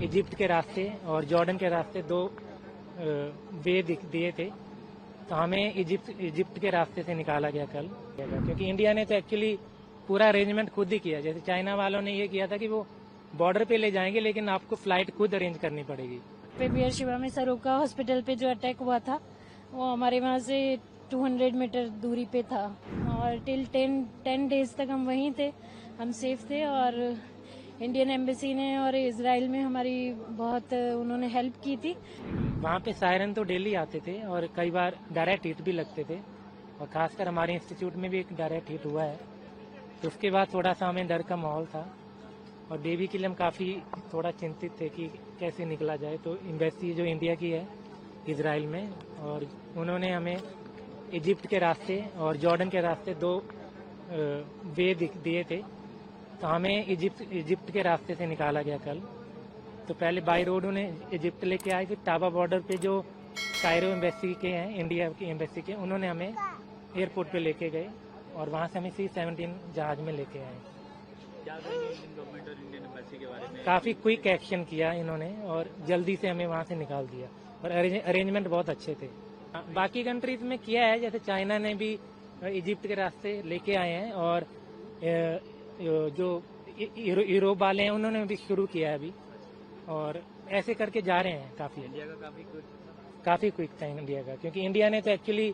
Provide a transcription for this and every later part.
Egypt के रास्ते और जॉर्डन के रास्ते दो वे दिए थे, तो हमें इजिप्ट के रास्ते से निकाला गया कल, क्योंकि इंडिया ने तो एक्चुअली पूरा अरेंजमेंट खुद ही किया। जैसे चाइना वालों ने ये किया था कि वो बॉर्डर पे ले जाएंगे, लेकिन आपको फ्लाइट खुद अरेंज करनी पड़ेगी। बीयर शिवा में सरोका हॉस्पिटल पे जो अटैक हुआ था वो हमारे वहाँ से 200 मीटर दूरी पे था, और टिल 10 डेज तक हम वहीं थे, हम सेफ थे। और इंडियन एम्बेसी ने और इजराइल में हमारी बहुत उन्होंने हेल्प की थी। वहाँ पे सायरन तो डेली आते थे और कई बार डायरेक्ट हिट भी लगते थे, और खासकर हमारे इंस्टीट्यूट में भी एक डायरेक्ट हिट हुआ है। तो उसके बाद थोड़ा सा हमें डर का माहौल था, और बेबी के लिए हम काफ़ी थोड़ा चिंतित थे कि कैसे निकला जाए। तो एम्बेसी जो इंडिया की है इजराइल में, और उन्होंने हमें इजिप्ट के रास्ते और जॉर्डन के रास्ते दो वे दिए थे, तो हमें इजिप्ट के रास्ते से निकाला गया कल। तो पहले बाई रोड उन्हें इजिप्ट लेके आए, फिर टाबा बॉर्डर पे जो कायरो एम्बेसी के हैं, इंडिया की एम्बेसी के, उन्होंने हमें एयरपोर्ट पे लेके गए और वहाँ से हमें C-17 जहाज में लेके आए। इंडियन गवर्नमेंट और इंडियन एम्बेसी के बारे में काफ़ी क्विक एक्शन किया इन्होंने और जल्दी से हमें वहाँ से निकाल दिया, और अरेंजमेंट बहुत अच्छे थे। बाकी कंट्रीज में किया है, जैसे चाइना ने भी इजिप्ट के रास्ते लेके आए हैं, और जो यूरोप वाले हैं उन्होंने भी शुरू किया है अभी, और ऐसे करके जा रहे हैं। इंडिया का काफ़ी क्विक था इंडिया का, क्योंकि इंडिया ने तो एक्चुअली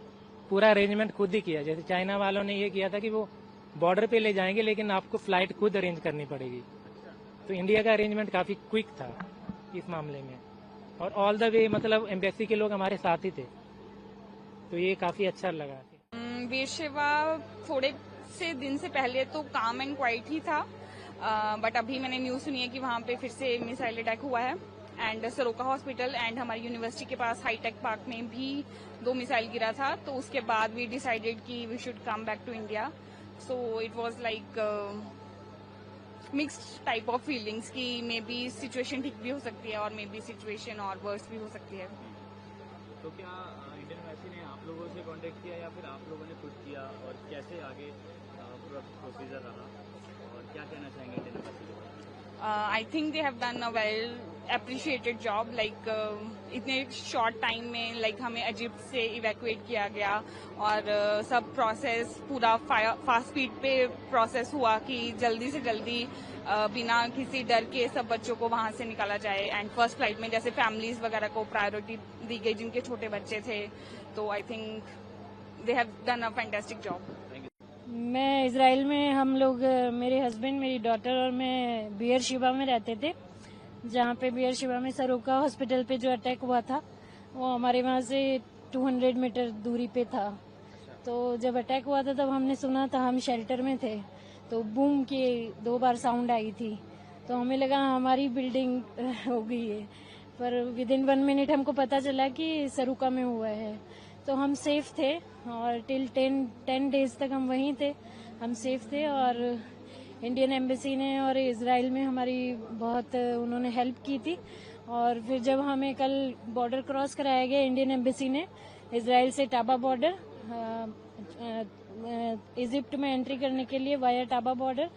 पूरा अरेंजमेंट खुद ही किया। जैसे चाइना वालों ने ये किया था कि वो बॉर्डर पे ले जाएंगे, लेकिन आपको फ्लाइट खुद अरेंज करनी पड़ेगी। तो इंडिया का अरेंजमेंट काफ़ी क्विक था इस मामले में, और ऑल द वे मतलब एम्बेसी के लोग हमारे साथ ही थे, तो ये काफ़ी अच्छा लगा। बीयर शिवा थोड़े से दिन से पहले तो काम एंड क्वाइट ही था, बट अभी मैंने न्यूज़ सुनी है कि वहाँ पे फिर से मिसाइल अटैक हुआ है। एंड सरोका हॉस्पिटल एंड हमारी यूनिवर्सिटी के पास हाईटेक पार्क में भी 2 मिसाइल गिरा था, तो उसके बाद वी डिसाइडेड कि we should come back to India. So it was like mixed type of feelings कि मे बी सिचुएशन ठीक भी हो सकती है और मे बी सिचुएशन और वर्स भी हो सकती है। तो क्या इंडियन एम्बेसी ने आप लोगों से कांटेक्ट किया या फिर आप लोगों ने खुद किया, और कैसे आगे पूरा प्रोसीजर रहा, और क्या कहना चाहेंगे इंडियन एम्बेसी के बारे में? I think they have done a well appreciated job, like इतने शॉर्ट टाइम में like हमें इजिप्ट से इवैक्यूएट किया गया, और सब प्रोसेस पूरा फास्ट स्पीड पे प्रोसेस हुआ कि जल्दी से जल्दी बिना किसी डर के सब बच्चों को वहां से निकाला जाए। एंड फर्स्ट फ्लाइट में जैसे फैमिलीज वगैरह को प्रायोरिटी दी गई जिनके छोटे बच्चे थे, तो I think they have done a fantastic job. मैं इजराइल में, हम लोग मेरे हस्बैंड, मेरी डॉटर और मैं बीयर शिवा में रहते थे, जहाँ पे बीयर शिवा में सरोका हॉस्पिटल पे जो अटैक हुआ था वो हमारे वहाँ से 200 मीटर दूरी पे था। तो जब अटैक हुआ था तब हमने सुना था, हम शेल्टर में थे, तो बूम की 2 बार साउंड आई थी, तो हमें लगा हमारी बिल्डिंग हो गई है, पर विदिन 1 मिनट हमको पता चला कि सरोका में हुआ है। तो हम सेफ थे, और टिल 10 डेज तक हम वहीं थे, हम सेफ थे। और इंडियन एम्बेसी ने और इजराइल में हमारी बहुत उन्होंने हेल्प की थी। और फिर जब हमें कल बॉर्डर क्रॉस कराया गया इंडियन एम्बेसी ने इजराइल से टाबा बॉर्डर, इजिप्ट में एंट्री करने के लिए via Taba border,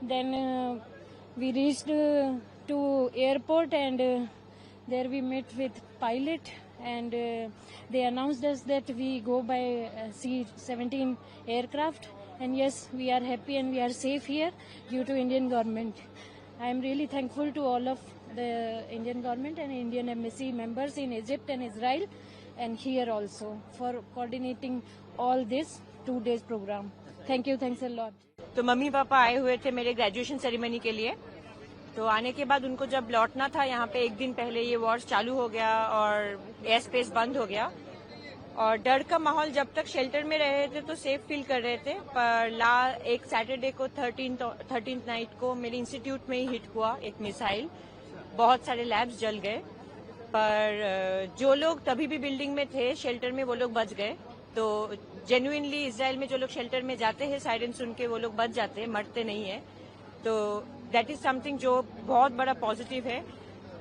then we reached to airport and there we met with pilot, and they announced us that we go by C-17 aircraft, and yes, we are happy and we are safe here due to Indian government. I am really thankful to all of the Indian government and Indian embassy members in Egypt and Israel and here also for coordinating all this 2 days program. Thank you, thanks a lot. तो mummy papa आए हुए थे मेरे graduation ceremony के लिए, तो आने के बाद उनको जब लौटना था यहाँ पे, 1 दिन पहले ये वॉर चालू हो गया और एयर स्पेस बंद हो गया, और डर का माहौल, जब तक शेल्टर में रहे थे तो सेफ फील कर रहे थे। पर एक सैटरडे को 13th नाइट को मेरे इंस्टीट्यूट में ही हिट हुआ एक मिसाइल, बहुत सारे लैब्स जल गए, पर जो लोग तभी भी बिल्डिंग में थे शेल्टर में वो लोग बच गए। तो जेन्युइनली इजराइल में जो लोग शेल्टर में जाते हैं सायरन सुन के वो लोग बच जाते हैं, मरते नहीं है, तो दैट इज समथिंग जो बहुत बड़ा पॉजिटिव है।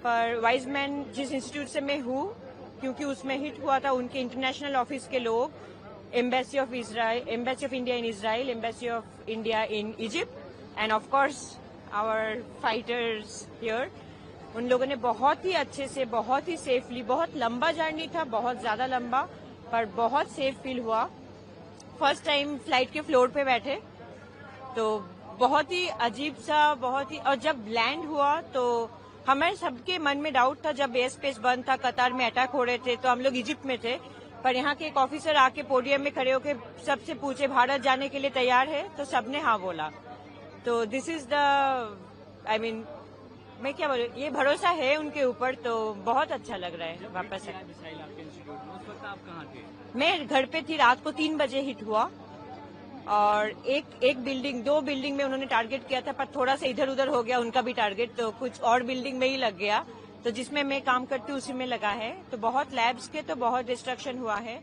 पर वाइज मैन जिस इंस्टीट्यूट से मैं हूँ, क्योंकि उसमें हिट हुआ था, उनके इंटरनेशनल ऑफिस के लोग, embassy of India in Israel, embassy of India in Egypt, and of course our fighters here, उन लोगों ने बहुत ही अच्छे से, बहुत ही सेफली, बहुत लंबा जर्नी था, बहुत ज्यादा लंबा, पर बहुत सेफ फील हुआ। फर्स्ट टाइम फ्लाइट के फ्लोर पे बैठे तो बहुत ही अजीब सा, बहुत ही, और जब लैंड हुआ तो हमारे सबके मन में डाउट था। जब एयर स्पेस बंद था, कतार में अटैक हो रहे थे, तो हम लोग इजिप्ट में थे, पर यहाँ के एक ऑफिसर आके पोडियम में खड़े होकर सबसे पूछे भारत जाने के लिए तैयार है, तो सबने हाँ बोला। तो this is the, I mean, मैं क्या बोलूं, ये भरोसा है उनके ऊपर, तो बहुत अच्छा लग रहा है वापस। मिसाइल आपके इंस्टीट्यूट में, उस वक्त आप कहाँ थे? मैं घर पे थी, रात को 3 बजे हिट हुआ, और एक बिल्डिंग, 2 बिल्डिंग में उन्होंने टारगेट किया था, पर थोड़ा सा इधर उधर हो गया उनका भी टारगेट, तो कुछ और बिल्डिंग में ही लग गया। तो जिसमें मैं काम करती हूँ उसी में लगा है। तो बहुत लैब्स के तो बहुत डिस्ट्रक्शन हुआ है।